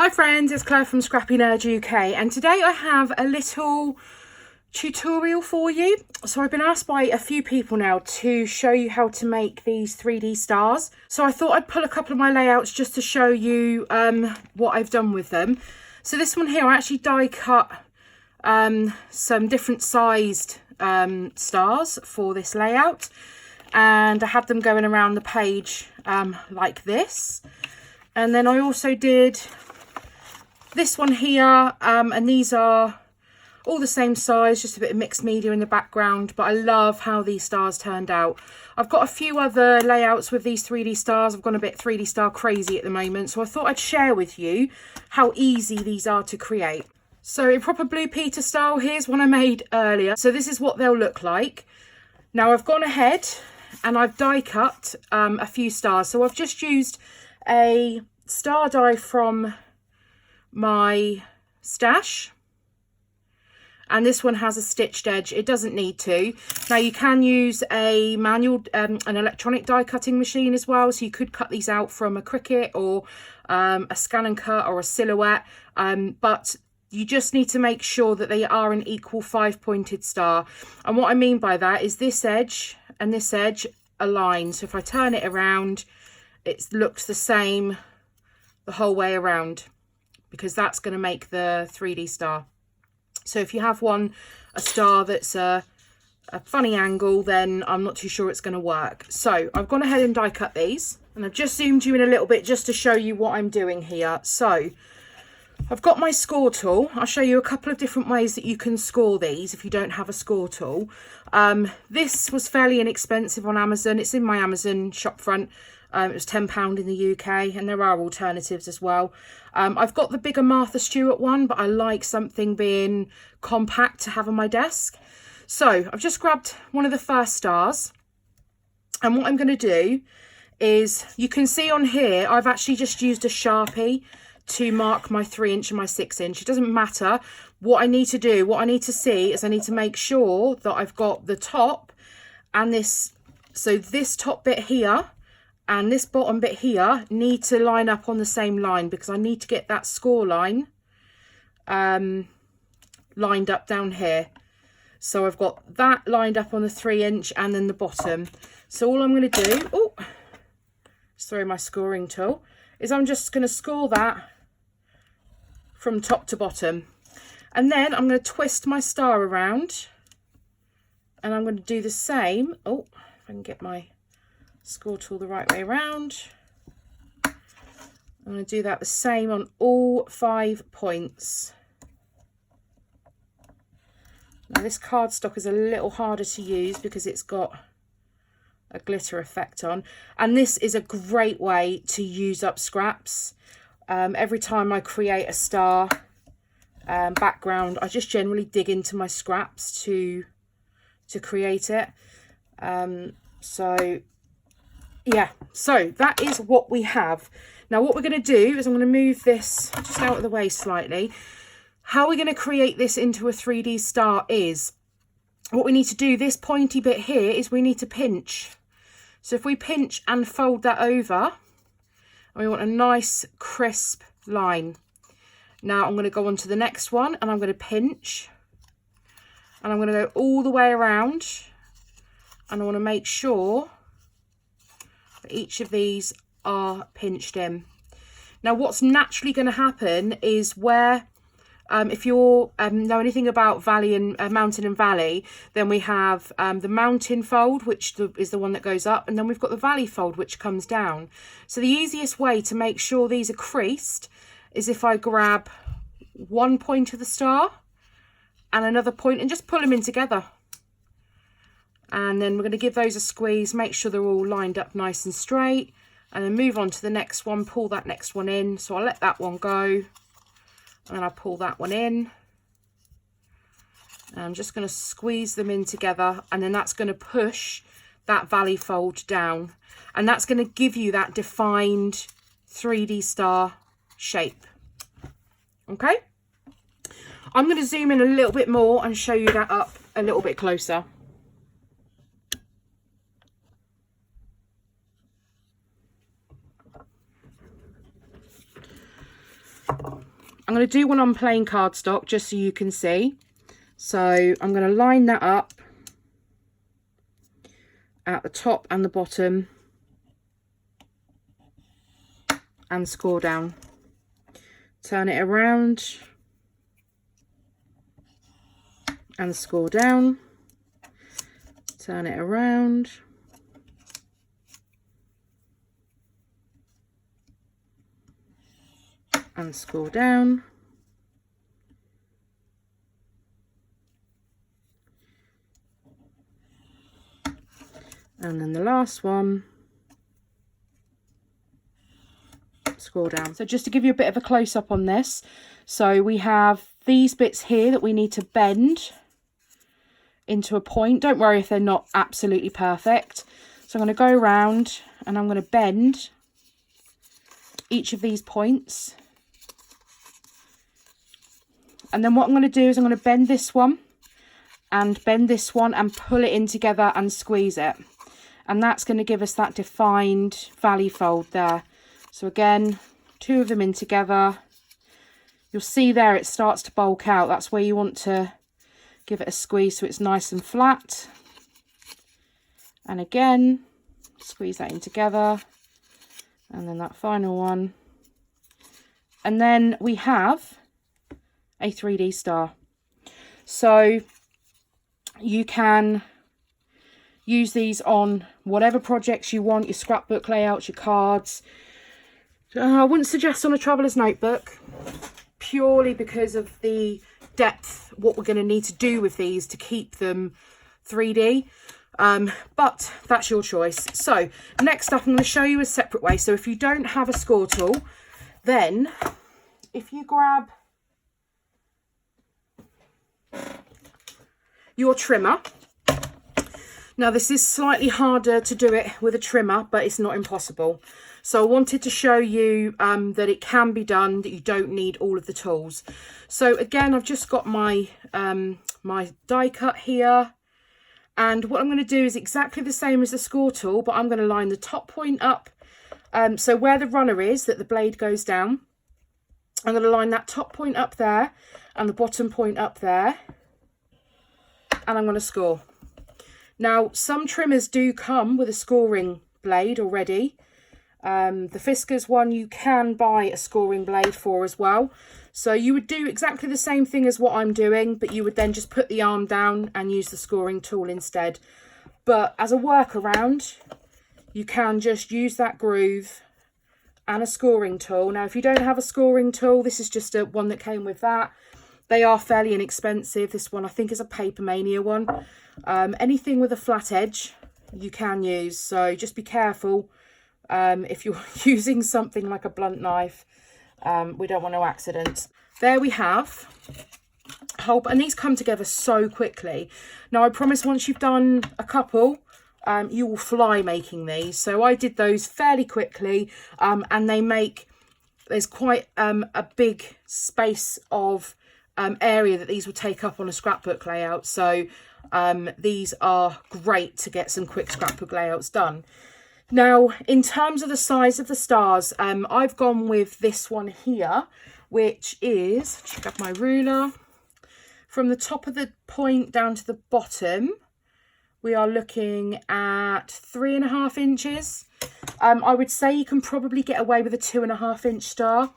Hi friends, it's Claire from ScrappyNerdUK, and today I have a little tutorial for you. So I've been asked by a few people now to show you how to make these 3D stars. So I thought I'd pull a couple of my layouts just to show you what I've done with them. So this one here, I actually die cut some different sized stars for this layout, and I had them going around the page like this. And then I also did this one here, and these are all the same size, just a bit of mixed media in the background, but I love how these stars turned out. I've got a few other layouts with these 3D stars. I've gone a bit 3D star crazy at the moment, so I thought I'd share with you how easy these are to create. So in proper Blue Peter style, here's one I made earlier. So this is what they'll look like. Now I've gone ahead and I've die cut a few stars. So I've just used a star die from my stash, and this one has a stitched edge. It doesn't need to. Now you can use a manual an electronic die cutting machine as well, so you could cut these out from a Cricut or a Scan and Cut or a Silhouette, but you just need to make sure that they are an equal 5-pointed star. And what I mean by that is this edge and this edge align. So if I turn it around, it looks the same the whole way around, because that's going to make the 3D star. So if you have a star that's a funny angle, then I'm not too sure it's going to work. So I've gone ahead and die cut these, and I've just zoomed you in a little bit just to show you what I'm doing here. So I've got my score tool. I'll show you a couple of different ways that you can score these if you don't have a score tool. This was fairly inexpensive on Amazon. It's in my Amazon shop front. It was £10 in the UK, and there are alternatives as well. I've got the bigger Martha Stewart one, but I like something being compact to have on my desk. So I've just grabbed one of the first stars, and what I'm going to do is, you can see on here, I've actually just used a Sharpie to mark my 3-inch and my 6-inch. It doesn't matter. What I need to do, what I need to see is I need to make sure that I've got the top and this, so this top bit here and this bottom bit here need to line up on the same line, because I need to get that score line lined up down here. So I've got that lined up on the 3-inch and then the bottom. So all I'm going to do, just throw my scoring tool, is I'm just going to score that from top to bottom. And then I'm going to twist my star around, and I'm going to do the same. If I can get my score tool the right way around. I'm going to do that the same on all 5 points. Now this cardstock is a little harder to use because it's got a glitter effect on, and this is a great way to use up scraps. Every time I create a star background, I just generally dig into my scraps to create it. So yeah, so that is what we have. Now what we're going to do is I'm going to move this just out of the way slightly. How we're going to create this into a 3D star is, what we need to do, this pointy bit here, is we need to pinch. So if we pinch and fold that over, and we want a nice crisp line. Now I'm going to go on to the next one, and I'm going to pinch, and I'm going to go all the way around, and I want to make sure that each of these are pinched in. Now what's naturally going to happen is where, if you know anything about valley and mountain and valley, then we have the mountain fold, which is the one that goes up, and then we've got the valley fold, which comes down. So the easiest way to make sure these are creased is if I grab one point of the star and another point and just pull them in together. And then we're going to give those a squeeze, make sure they're all lined up nice and straight, and then move on to the next one, pull that next one in. So I'll let that one go, and then I'll pull that one in. And I'm just going to squeeze them in together, and then that's going to push that valley fold down. And that's going to give you that defined 3D star shape. Okay? I'm going to zoom in a little bit more and show you that up a little bit closer. I'm going to do one on plain cardstock just so you can see. So I'm going to line that up at the top and the bottom and score down. Turn it around and score down. Turn it around and score down. And then the last one, score down. So just to give you a bit of a close-up on this, so we have these bits here that we need to bend into a point. Don't worry if they're not absolutely perfect. So I'm going to go around and I'm going to bend each of these points. And then what I'm going to do is I'm going to bend this one and bend this one and pull it in together and squeeze it. And that's going to give us that defined valley fold there. So again, two of them in together. You'll see there it starts to bulk out. That's where you want to give it a squeeze so it's nice and flat. And again, squeeze that in together. And then that final one. And then we have a 3D star. So you can use these on whatever projects you want, your scrapbook layouts, your cards. I wouldn't suggest on a traveller's notebook, purely because of the depth, what we're going to need to do with these to keep them 3D. But that's your choice. So next up, I'm going to show you a separate way. So if you don't have a score tool, then if you grab your trimmer. Now this is slightly harder to do it with a trimmer, but it's not impossible. So I wanted to show you that it can be done, that you don't need all of the tools. So again, I've just got my my die cut here, and what I'm going to do is exactly the same as the score tool, but I'm going to line the top point up. So where the runner is, that the blade goes down, I'm going to line that top point up there and the bottom point up there, and I'm going to score. Now, some trimmers do come with a scoring blade already. The Fiskars one you can buy a scoring blade for as well. So you would do exactly the same thing as what I'm doing, but you would then just put the arm down and use the scoring tool instead. But as a workaround, you can just use that groove and a scoring tool. Now, if you don't have a scoring tool, this is just one that came with that. They are fairly inexpensive. This one I think is a Paper Mania one. Anything with a flat edge you can use, so just be careful if you're using something like a blunt knife. We don't want no accidents. There we have and these come together so quickly. Now I promise once you've done a couple, you will fly making these. So I did those fairly quickly, and there's quite a big space of area that these will take up on a scrapbook layout. So these are great to get some quick scrapbook layouts done. Now, in terms of the size of the stars, I've gone with this one here, which is, check out my ruler, from the top of the point down to the bottom, we are looking at 3.5 inches. I would say you can probably get away with a 2.5 inch star.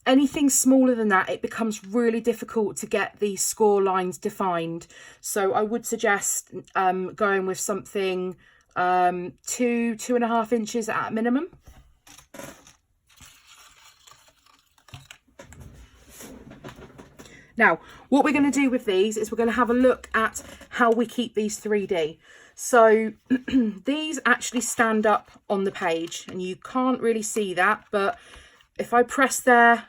Anything smaller than that, it becomes really difficult to get these score lines defined. So I would suggest going with something 2.5 inches at minimum. Now, what we're going to do with these is we're going to have a look at how we keep these 3D. So these actually stand up on the page, and you can't really see that, but if I press there,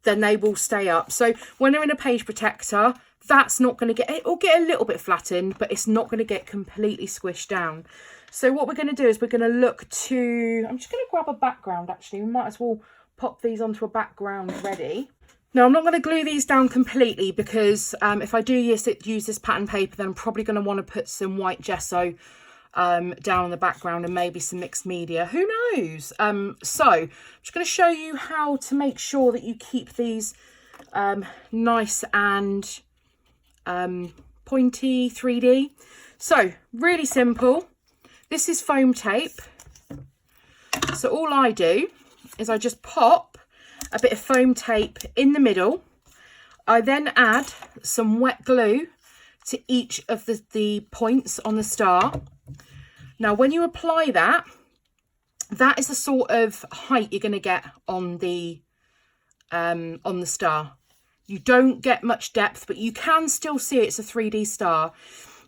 then they will stay up. So when they're in a page protector, that's not going to get, it will get a little bit flattened, but it's not going to get completely squished down. So what we're going to do is we're going to look to, I'm just going to grab a background actually. We might as well pop these onto a background ready. Now, I'm not going to glue these down completely because if I do use this pattern paper, then I'm probably going to want to put some white gesso down in the background and maybe some mixed media. Who knows? So I'm just going to show you how to make sure that you keep these nice and pointy 3D. So really simple. This is foam tape. So all I do is I just pop a bit of foam tape in the middle. I then add some wet glue to each of the points on the star. Now, when you apply that, that is the sort of height you're going to get on the star. You don't get much depth, but you can still see it's a 3D star.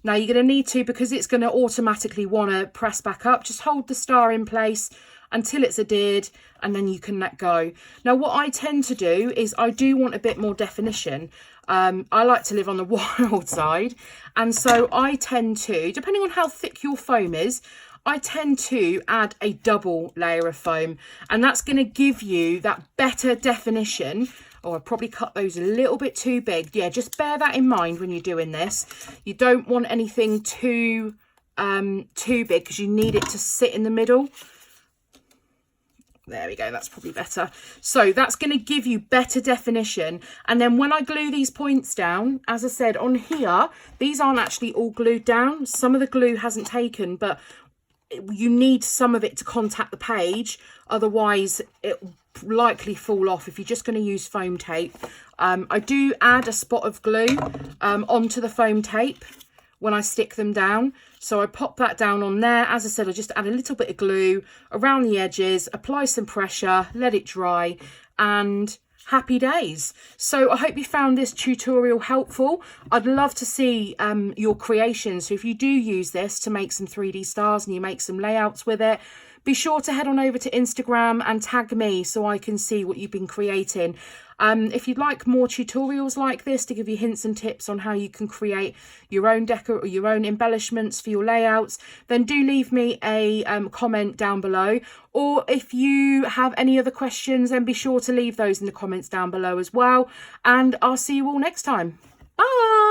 Now, you're going to need to, because it's going to automatically want to press back up, just hold the star in place until it's adhered, and then you can let go. Now, what I tend to do is I do want a bit more definition. I like to live on the wild side, and so I tend to, depending on how thick your foam is, I tend to add a double layer of foam, and that's going to give you that better definition. Oh, I probably cut those a little bit too big. Yeah, just bear that in mind when you're doing this. You don't want anything too big, because you need it to sit in the middle. There we go, that's probably better. So that's going to give you better definition. And then when I glue these points down, as I said on here, these aren't actually all glued down. Some of the glue hasn't taken, but you need some of it to contact the page. Otherwise, it will likely fall off if you're just going to use foam tape. I do add a spot of glue onto the foam tape when I stick them down. So I pop that down on there. As I said, I just add a little bit of glue around the edges, apply some pressure, let it dry, and happy days. So I hope you found this tutorial helpful. I'd love to see your creations. So if you do use this to make some 3D stars and you make some layouts with it, be sure to head on over to Instagram and tag me so I can see what you've been creating. If you'd like more tutorials like this to give you hints and tips on how you can create your own decor or your own embellishments for your layouts, then do leave me a comment down below. Or if you have any other questions, then be sure to leave those in the comments down below as well. And I'll see you all next time. Bye!